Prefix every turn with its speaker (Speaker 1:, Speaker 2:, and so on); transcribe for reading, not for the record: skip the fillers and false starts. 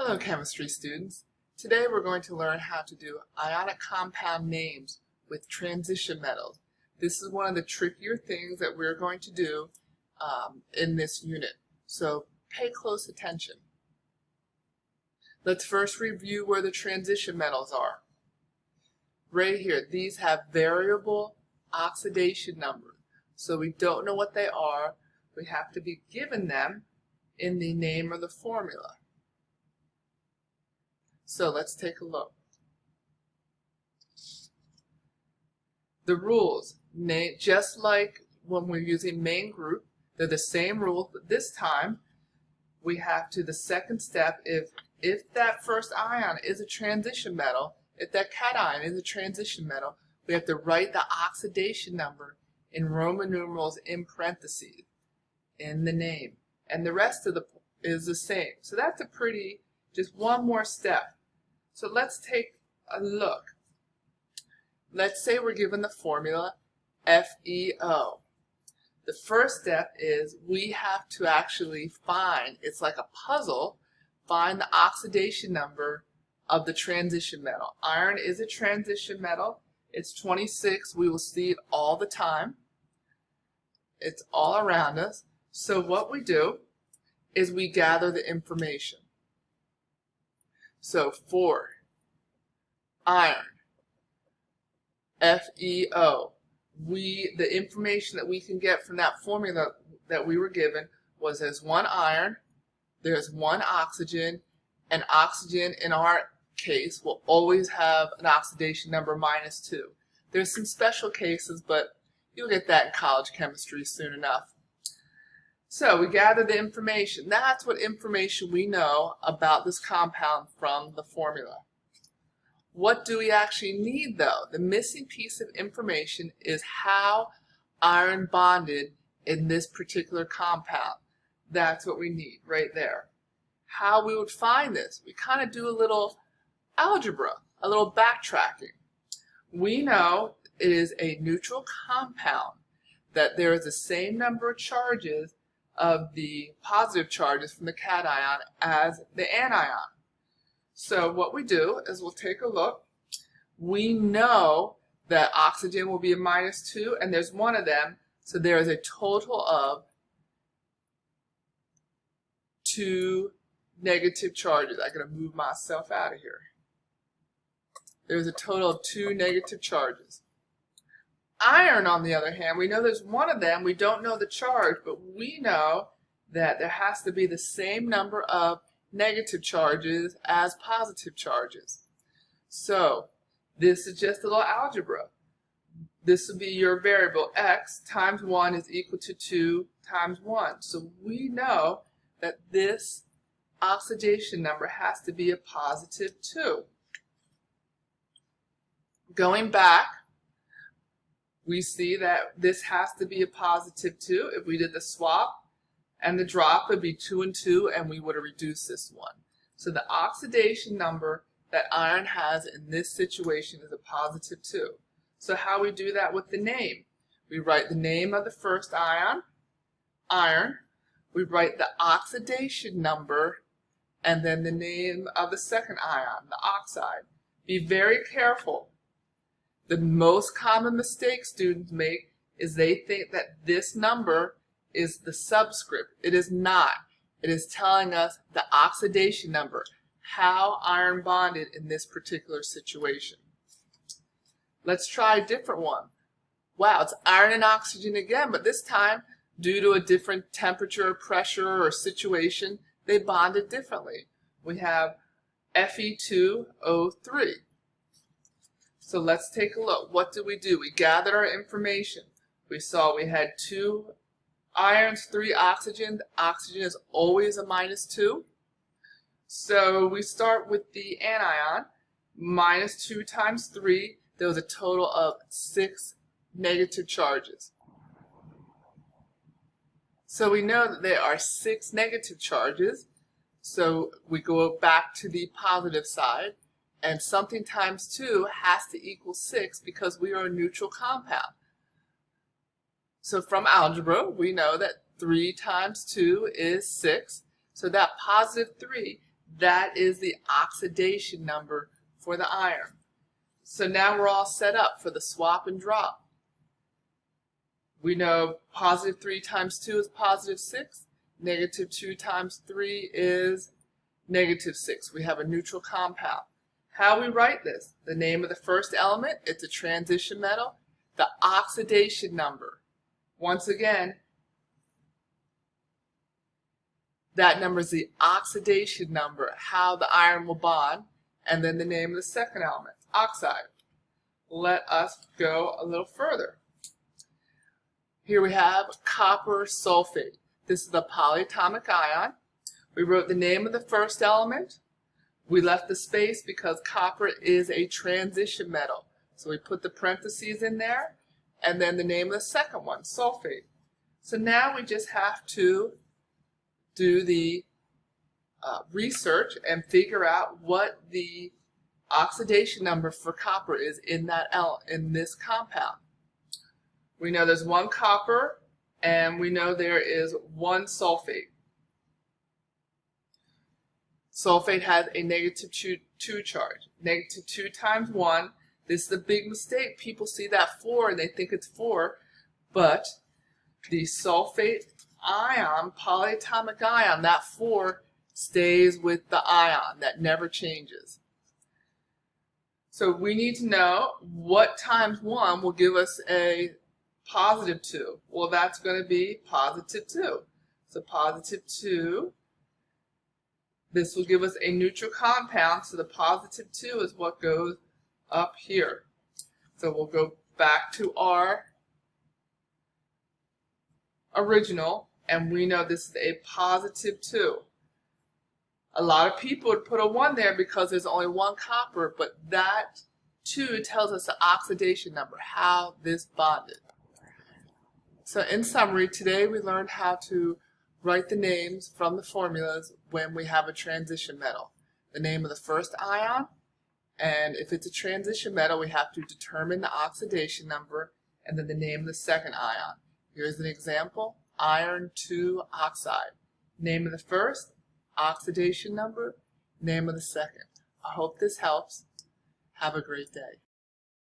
Speaker 1: Hello, chemistry students. Today we're going to learn how to do ionic compound names with transition metals. This is one of the trickier things that we're going to do in this unit, so pay close attention. Let's first review where the transition metals are. Right here, these have variable oxidation numbers, so we don't know what they are. We have to be given them in the name or the formula. So let's take a look. The rules, just like when we're using main group, they're the same rules, but this time we have to, the second step, if that first ion is a transition metal, if that cation is a transition metal, we have to write the oxidation number in Roman numerals in parentheses in the name. And the rest of is the same. So that's just one more step. So let's take a look. Let's say we're given the formula FeO. The first step is we have to actually find, it's like a puzzle, find the oxidation number of the transition metal. Iron is a transition metal. It's 26. We will see it all the time. It's all around us. So what we do is we gather the information. So for iron, FeO, the information that we can get from that formula that we were given was there's one iron, there's one oxygen, and oxygen in our case will always have an oxidation number -2. There's some special cases, but you'll get that in college chemistry soon enough. So we gather the information. That's what information we know about this compound from the formula. What do we actually need though? The missing piece of information is how iron bonded in this particular compound. That's what we need right there. How we would find this? We kind of do a little algebra, a little backtracking. We know it is a neutral compound, that there is the same number of charges of the positive charges from the cation as the anion. So what we do is we'll take a look. We know that oxygen will be a -2, and there's one of them, so there is a total of 2 negative charges. I gotta move myself out of here. There's a total of 2 negative charges. Iron, on the other hand, we know there's one of them. We don't know the charge, but we know that there has to be the same number of negative charges as positive charges. So this is just a little algebra. This would be your variable x times 1 is equal to 2 times 1. So we know that this oxidation number has to be a +2. Going back, we see that this has to be a +2. If we did the swap and the drop, it would be 2 and 2, and we would have reduced this one. So the oxidation number that iron has in this situation is a +2. So how we do that with the name? We write the name of the first ion, iron. We write the oxidation number, and then the name of the second ion, the oxide. Be very careful. The most common mistake students make is they think that this number is the subscript. It is not. It is telling us the oxidation number, how iron bonded in this particular situation. Let's try a different one. Wow, it's iron and oxygen again, but this time, due to a different temperature, pressure, or situation, they bonded differently. We have Fe2O3. So let's take a look. What did we do? We gathered our information. We saw we had 2 irons, 3 oxygen. Oxygen is always a -2. So we start with the anion. -2 times 3. There was a total of 6 negative charges. So we know that there are 6 negative charges. So we go back to the positive side. And something times 2 has to equal 6 because we are a neutral compound. So from algebra, we know that 3 times 2 is 6. So that +3 That is the oxidation number for the iron. So now we're all set up for the swap and drop. We know positive 3 times 2 is positive 6. Negative 2 times 3 is negative 6. We have a neutral compound. How we write this? The name of the first element, it's a transition metal. The oxidation number. Once again, that number is the oxidation number, how the iron will bond, and then the name of the second element, oxide. Let us go a little further. Here we have copper sulfate. This is a polyatomic ion. We wrote the name of the first element. We left the space because copper is a transition metal. So we put the parentheses in there, and then the name of the second one, sulfate. So now we just have to do the research and figure out what the oxidation number for copper is in this compound. We know there's one copper, and we know there is one sulfate. Sulfate has a negative 2 charge. Negative 2 times 1. This is a big mistake. People see that 4 and they think it's 4, but the sulfate ion, polyatomic ion, that 4 stays with the ion. That never changes. So we need to know what times 1 will give us a positive 2. Well, that's going to be positive 2. So positive 2, this will give us a neutral compound, so the positive 2 is what goes up here. So we'll go back to our original, and we know this is a positive 2. A lot of people would put a 1 there because there's only one copper, but that 2 tells us the oxidation number, how this bonded. So in summary, today we learned how to write the names from the formulas when we have a transition metal. The name of the first ion, and if it's a transition metal, we have to determine the oxidation number, and then the name of the second ion. Here's an example, iron 2 oxide. Name of the first, oxidation number, name of the second. I hope this helps. Have a great day.